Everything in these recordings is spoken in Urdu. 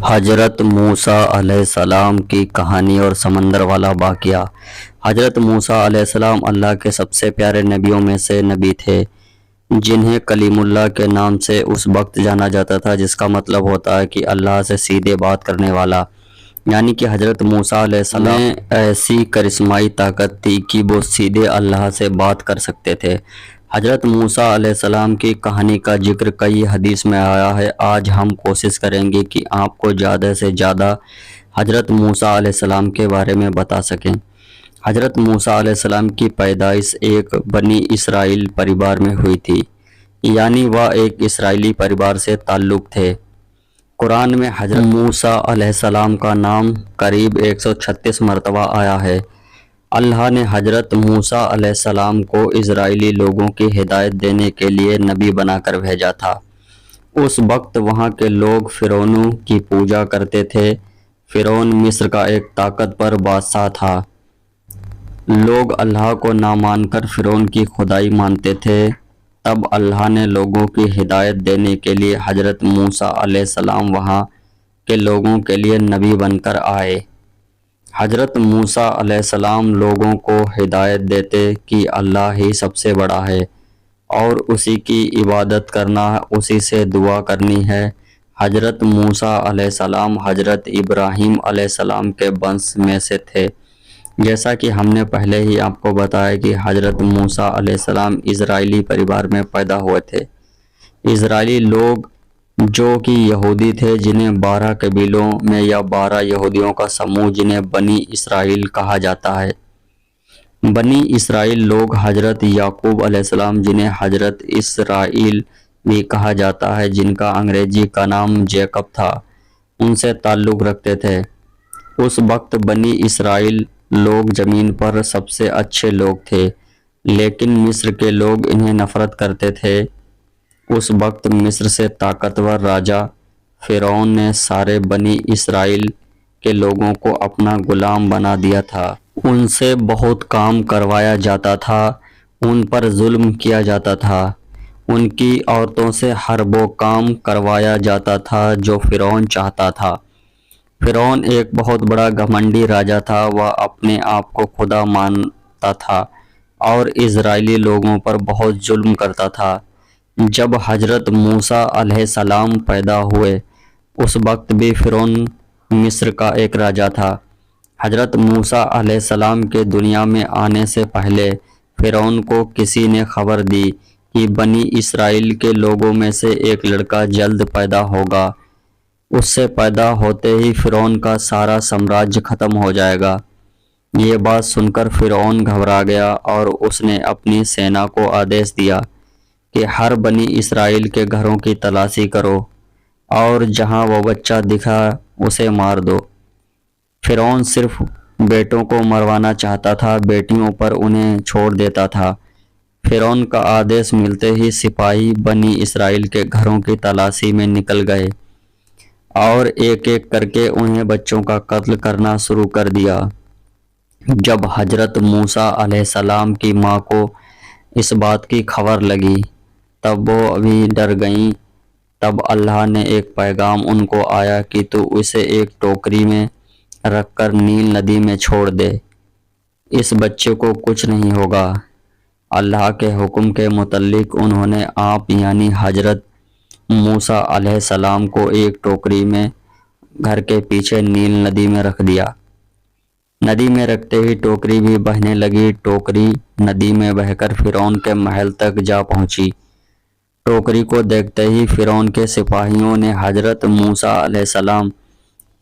حضرت موسیٰ علیہ السلام کی کہانی اور سمندر والا واقعہ۔ حضرت موسیٰ علیہ السلام اللہ کے سب سے پیارے نبیوں میں سے نبی تھے، جنہیں کلیم اللہ کے نام سے اس وقت جانا جاتا تھا، جس کا مطلب ہوتا ہے کہ اللہ سے سیدھے بات کرنے والا۔ یعنی کہ حضرت موسیٰ علیہ السلام میں ایسی کرشمائی طاقت تھی کہ وہ سیدھے اللہ سے بات کر سکتے تھے۔ حضرت موسیٰ علیہ السلام کی کہانی کا ذکر کئی حدیث میں آیا ہے۔ آج ہم کوشش کریں گے کہ آپ کو زیادہ سے زیادہ حضرت موسیٰ علیہ السلام کے بارے میں بتا سکیں۔ حضرت موسیٰ علیہ السلام کی پیدائش ایک بنی اسرائیل پریوار میں ہوئی تھی، یعنی وہ ایک اسرائیلی پریوار سے تعلق تھے۔ قرآن میں حضرت موسیٰ علیہ السلام کا نام قریب 136 مرتبہ آیا ہے۔ اللہ نے حضرت موسیٰ علیہ السلام کو اسرائیلی لوگوں کی ہدایت دینے کے لیے نبی بنا کر بھیجا تھا۔ اس وقت وہاں کے لوگ فرعونوں کی پوجا کرتے تھے۔ فرعون مصر کا ایک طاقتور بادشاہ تھا۔ لوگ اللہ کو نہ مان کر فرعون کی خدائی مانتے تھے۔ تب اللہ نے لوگوں کی ہدایت دینے کے لیے حضرت موسیٰ علیہ السلام وہاں کے لوگوں کے لیے نبی بن کر آئے۔ حضرت موسیٰ علیہ السلام لوگوں کو ہدایت دیتے کہ اللہ ہی سب سے بڑا ہے اور اسی کی عبادت کرنا، اسی سے دعا کرنی ہے۔ حضرت موسیٰ علیہ السلام حضرت ابراہیم علیہ السلام کے ونش میں سے تھے۔ جیسا کہ ہم نے پہلے ہی آپ کو بتایا کہ حضرت موسیٰ علیہ السلام اسرائیلی پریوار میں پیدا ہوئے تھے۔ اسرائیلی لوگ جو کہ یہودی تھے، جنہیں 12 قبیلوں میں یا 12 یہودیوں کا سموہ جنہیں بنی اسرائیل کہا جاتا ہے۔ بنی اسرائیل لوگ حضرت یعقوب علیہ السلام، جنہیں حضرت اسرائیل بھی کہا جاتا ہے، جن کا انگریزی کا نام جیکب تھا، ان سے تعلق رکھتے تھے۔ اس وقت بنی اسرائیل لوگ زمین پر سب سے اچھے لوگ تھے، لیکن مصر کے لوگ انہیں نفرت کرتے تھے۔ اس وقت مصر سے طاقتور راجا فرعون نے سارے بنی اسرائیل کے لوگوں کو اپنا غلام بنا دیا تھا۔ ان سے بہت کام کروایا جاتا تھا، ان پر ظلم کیا جاتا تھا، ان کی عورتوں سے ہر وہ کام کروایا جاتا تھا جو فرعون چاہتا تھا۔ فرعون ایک بہت بڑا گھمنڈی راجا تھا۔ وہ اپنے آپ کو خدا مانتا تھا اور اسرائیلی لوگوں پر بہت ظلم کرتا تھا۔ جب حضرت موسیٰ علیہ السلام پیدا ہوئے، اس وقت بھی فرعون مصر کا ایک راجا تھا۔ حضرت موسیٰ علیہ السلام کے دنیا میں آنے سے پہلے فرعون کو کسی نے خبر دی کہ بنی اسرائیل کے لوگوں میں سے ایک لڑکا جلد پیدا ہوگا۔ اس سے پیدا ہوتے ہی فرعون کا سارا سامراجیہ ختم ہو جائے گا۔ یہ بات سن کر فرعون گھبرا گیا اور اس نے اپنی سینا کو آدیش دیا کہ ہر بنی اسرائیل کے گھروں کی تلاشی کرو اور جہاں وہ بچہ دکھا اسے مار دو۔ فرعون صرف بیٹوں کو مروانا چاہتا تھا، بیٹیوں پر انہیں چھوڑ دیتا تھا۔ فرعون کا آدیش ملتے ہی سپاہی بنی اسرائیل کے گھروں کی تلاشی میں نکل گئے اور ایک ایک کر کے انہیں بچوں کا قتل کرنا شروع کر دیا۔ جب حضرت موسیٰ علیہ السلام کی ماں کو اس بات کی خبر لگی تب وہ بھی ڈر گئیں۔ تب اللہ نے ایک پیغام ان کو آیا کہ تو اسے ایک ٹوکری میں رکھ کر نیل ندی میں چھوڑ دے، اس بچے کو کچھ نہیں ہوگا۔ اللہ کے حکم کے متعلق انہوں نے آپ یعنی حضرت موسیٰ علیہ السلام کو ایک ٹوکری میں گھر کے پیچھے نیل ندی میں رکھ دیا۔ ندی میں رکھتے ہی ٹوکری بھی بہنے لگی۔ ٹوکری ندی میں بہہ کر فرعون کے محل تک جا پہنچی۔ ٹوکری کو دیکھتے ہی فرعون کے سپاہیوں نے حضرت موسیٰ علیہ السلام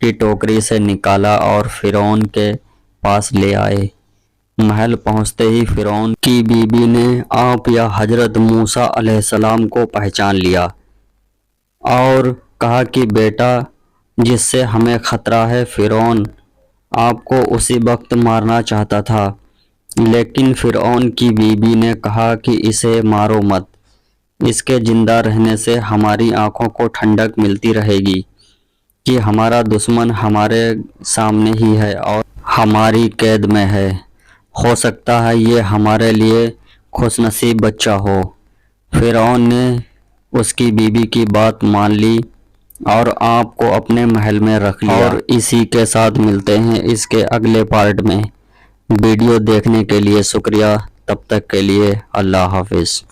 کی ٹوکری سے نکالا اور فرعون کے پاس لے آئے۔ محل پہنچتے ہی فرعون کی بیوی نے آپ یا حضرت موسیٰ علیہ السلام کو پہچان لیا اور کہا کہ بیٹا جس سے ہمیں خطرہ ہے، فرعون آپ کو اسی وقت مارنا چاہتا تھا، لیکن فرعون کی بیوی نے کہا کہ اسے مارو مت، اس کے زندہ رہنے سے ہماری آنکھوں کو ٹھنڈک ملتی رہے گی کہ ہمارا دشمن ہمارے سامنے ہی ہے اور ہماری قید میں ہے۔ ہو سکتا ہے یہ ہمارے لیے خوش نصیب بچہ ہو۔ فرعون نے اس کی بیوی کی بات مان لی۔ اور آپ کو اپنے محل میں رکھ لیا۔ اور اسی کے ساتھ ملتے ہیں اس کے اگلے پارٹ میں۔ ویڈیو دیکھنے کے لیے شکریہ، تب تک کے لیے اللہ حافظ۔